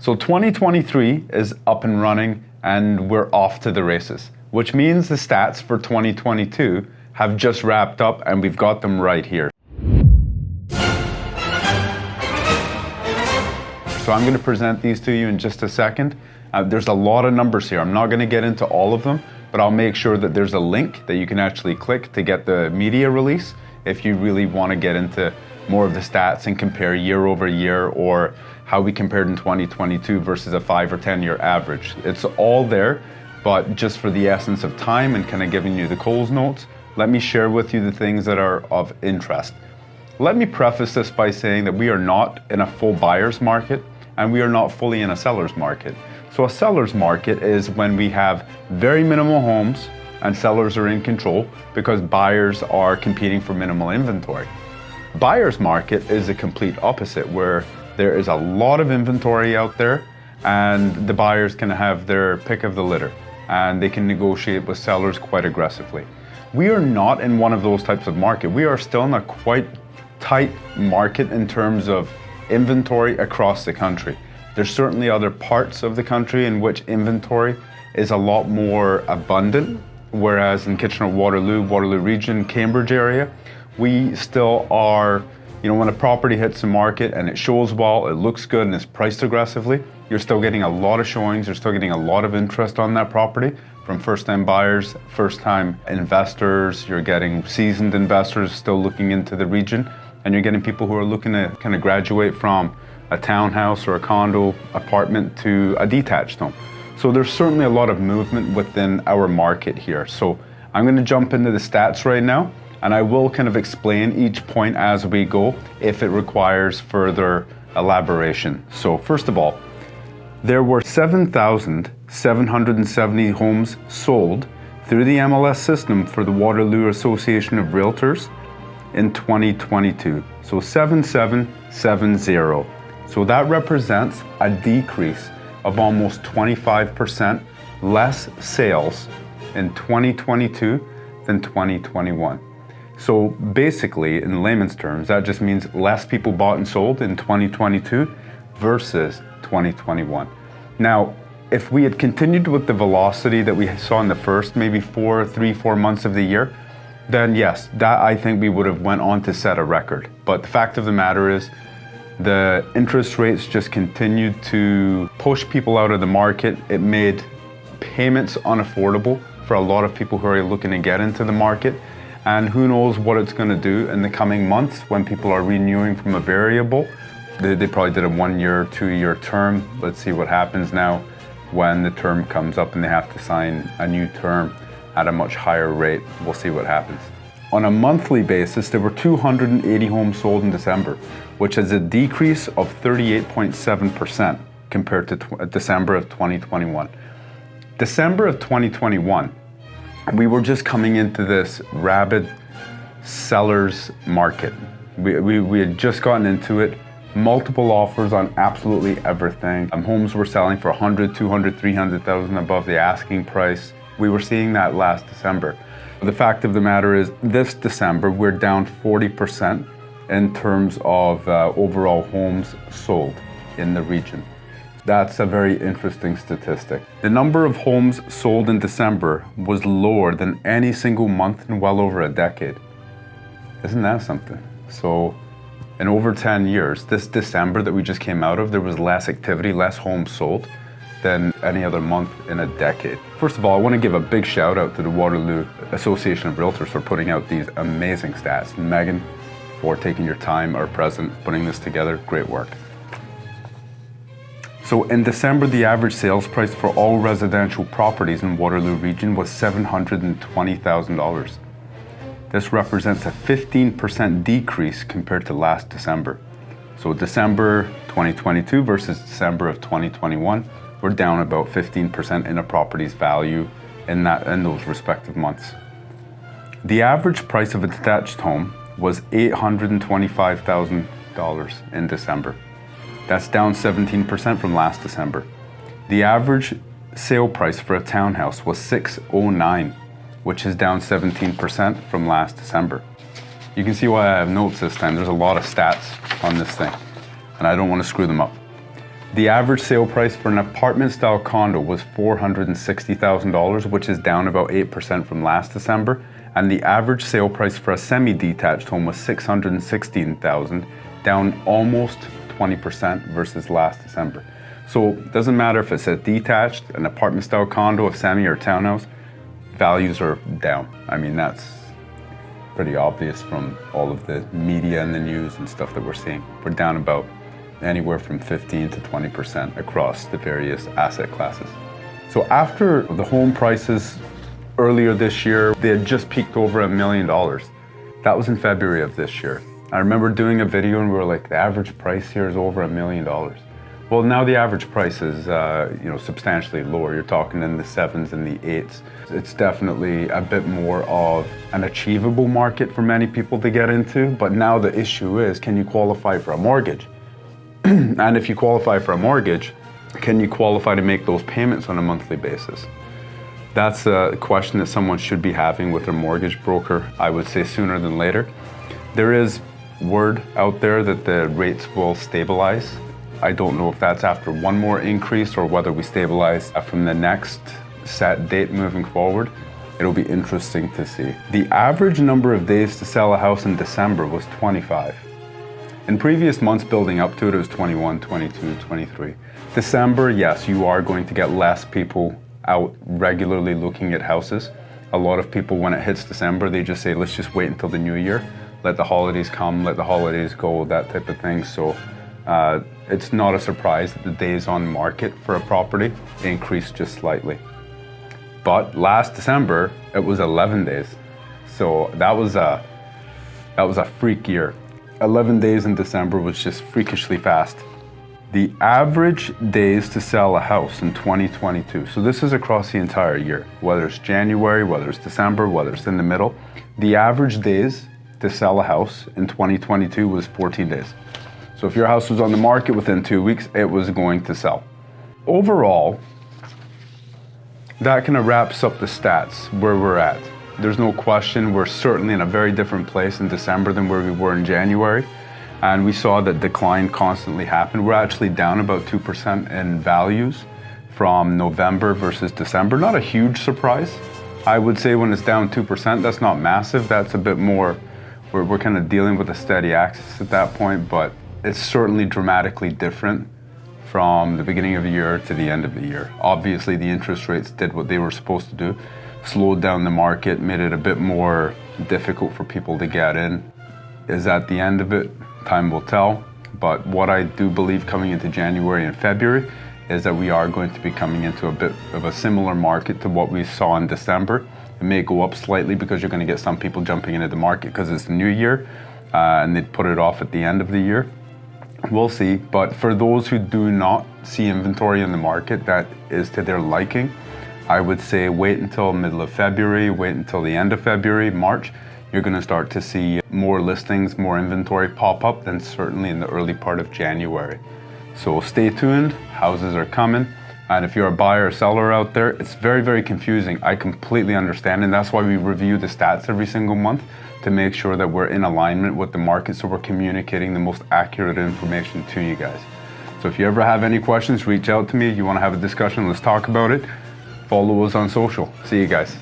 So 2023 is up and running and we're off to the races, which means the stats for 2022 have just wrapped up and we've got them right here. So I'm going to present these to you in just a second. There's a lot of numbers here. I'm not going to get into all of them, but I'll make sure that there's a link that you can actually click to get the media release if you really want to get into more of the stats and compare year over year or how we compared in 2022 versus a 5 or 10 year average. It's all there, but just for the essence of time and kind of giving you the Coles notes, let me share with you the things that are of interest. Let me preface this by saying that we are not in a full buyer's market and we are not fully in a seller's market. So a seller's market is when we have very minimal homes and sellers are in control because buyers are competing for minimal inventory. Buyer's market is the complete opposite, where there is a lot of inventory out there and the buyers can have their pick of the litter and they can negotiate with sellers quite aggressively. We are not in one of those types of market. We are still in a quite tight market in terms of inventory across the country. There's certainly other parts of the country in which inventory is a lot more abundant, whereas in Kitchener-Waterloo region, Cambridge area, we still are, when a property hits the market and it shows well, it looks good and it's priced aggressively, you're still getting a lot of showings, you're still getting a lot of interest on that property from first-time buyers, first-time investors, you're getting seasoned investors still looking into the region, and you're getting people who are looking to kind of graduate from a townhouse or a condo apartment to a detached home. So there's certainly a lot of movement within our market here. So I'm going to jump into the stats right now, and I will kind of explain each point as we go if it requires further elaboration. So first of all, there were 7,770 homes sold through the MLS system for the Waterloo Association of Realtors in 2022. So 7770. So that represents a decrease of almost 25% less sales in 2022 than 2021. So basically, in layman's terms, that just means less people bought and sold in 2022 versus 2021. Now, if we had continued with the velocity that we saw in the first maybe 4 months of the year, then yes, that I think we would have went on to set a record. But the fact of the matter is, the interest rates just continued to push people out of the market. It made payments unaffordable for a lot of people who are looking to get into the market. And who knows what it's going to do in the coming months when people are renewing from a variable. They probably did a 1 year, 2 year term. Let's see what happens now when the term comes up and they have to sign a new term at a much higher rate. We'll see what happens. On a monthly basis, there were 280 homes sold in December, which is a decrease of 38.7% compared to December of 2021. December of 2021, we were just coming into this rabid seller's market. We had just gotten into it, multiple offers on absolutely everything. Homes were selling for 100, 200, 300,000 above the asking price. We were seeing that last December. The fact of the matter is, this December, we're down 40% in terms of overall homes sold in the region. That's a very interesting statistic. The number of homes sold in December was lower than any single month in well over a decade. Isn't that something? So in over 10 years, this December that we just came out of, there was less activity, less homes sold than any other month in a decade. First of all, I want to give a big shout out to the Waterloo Association of Realtors for putting out these amazing stats. Megan, for taking your time, our president, putting this together, great work. So in December, the average sales price for all residential properties in Waterloo region was $720,000. This represents a 15% decrease compared to last December. So December 2022 versus December of 2021, we're down about 15% in a property's value in those respective months. The average price of a detached home was $825,000 in December. That's down 17% from last December. The average sale price for a townhouse was $609,000, which is down 17% from last December. You can see why I have notes this time. There's a lot of stats on this thing, and I don't want to screw them up. The average sale price for an apartment-style condo was $460,000, which is down about 8% from last December. And the average sale price for a semi-detached home was $616,000, down almost 20% versus last December. So it doesn't matter if it's a detached, an apartment-style condo, a semi, or townhouse, values are down. I mean, that's pretty obvious from all of the media and the news and stuff that we're seeing. We're down about anywhere from 15 to 20% across the various asset classes. So after the home prices earlier this year, they had just peaked over $1 million. That was in February of this year. I remember doing a video and we were like, the average price here is over $1 million. Well, now the average price is substantially lower. You're talking in the 7s and the 8s. It's definitely a bit more of an achievable market for many people to get into. But now the issue is, can you qualify for a mortgage? And if you qualify for a mortgage, can you qualify to make those payments on a monthly basis? That's a question that someone should be having with their mortgage broker, I would say sooner than later. There is word out there that the rates will stabilize. I don't know if that's after one more increase or whether we stabilize from the next set date moving forward. It'll be interesting to see. The average number of days to sell a house in December was 25. In previous months building up to it, it was 21, 22, 23. December, yes, you are going to get less people out regularly looking at houses. A lot of people, when it hits December, they just say, let's just wait until the new year. Let the holidays come, let the holidays go, that type of thing. So it's not a surprise that the days on market for a property increased just slightly. But last December, it was 11 days. So that was a freak year. 11 days in December was just freakishly fast. The average days to sell a house in 2022, so this is across the entire year, whether it's January, whether it's December, whether it's in the middle, the average days to sell a house in 2022 was 14 days. So if your house was on the market within 2 weeks, it was going to sell. Overall, that kind of wraps up the stats where we're at. There's no question we're certainly in a very different place in December than where we were in January. And we saw that decline constantly happen. We're actually down about 2% in values from November versus December. Not a huge surprise. I would say when it's down 2%, that's not massive. That's a bit more, we're kind of dealing with a steady axis at that point, but it's certainly dramatically different from the beginning of the year to the end of the year. Obviously, the interest rates did what they were supposed to do, slowed down the market, made it a bit more difficult for people to get in. Is that the end of it? Time will tell. But what I do believe coming into January and February is that we are going to be coming into a bit of a similar market to what we saw in December. It may go up slightly because you're going to get some people jumping into the market because it's the new year and they'd put it off at the end of the year. We'll see. But for those who do not see inventory in the market that is to their liking, I would say wait until middle of February, wait until the end of February, March. You're going to start to see more listings, more inventory pop up than certainly in the early part of January. So stay tuned, houses are coming. And if you're a buyer or seller out there, it's very, very confusing. I completely understand. And that's why we review the stats every single month to make sure that we're in alignment with the market so we're communicating the most accurate information to you guys. So if you ever have any questions, reach out to me. You want to have a discussion, let's talk about it. Follow us on social. See you guys.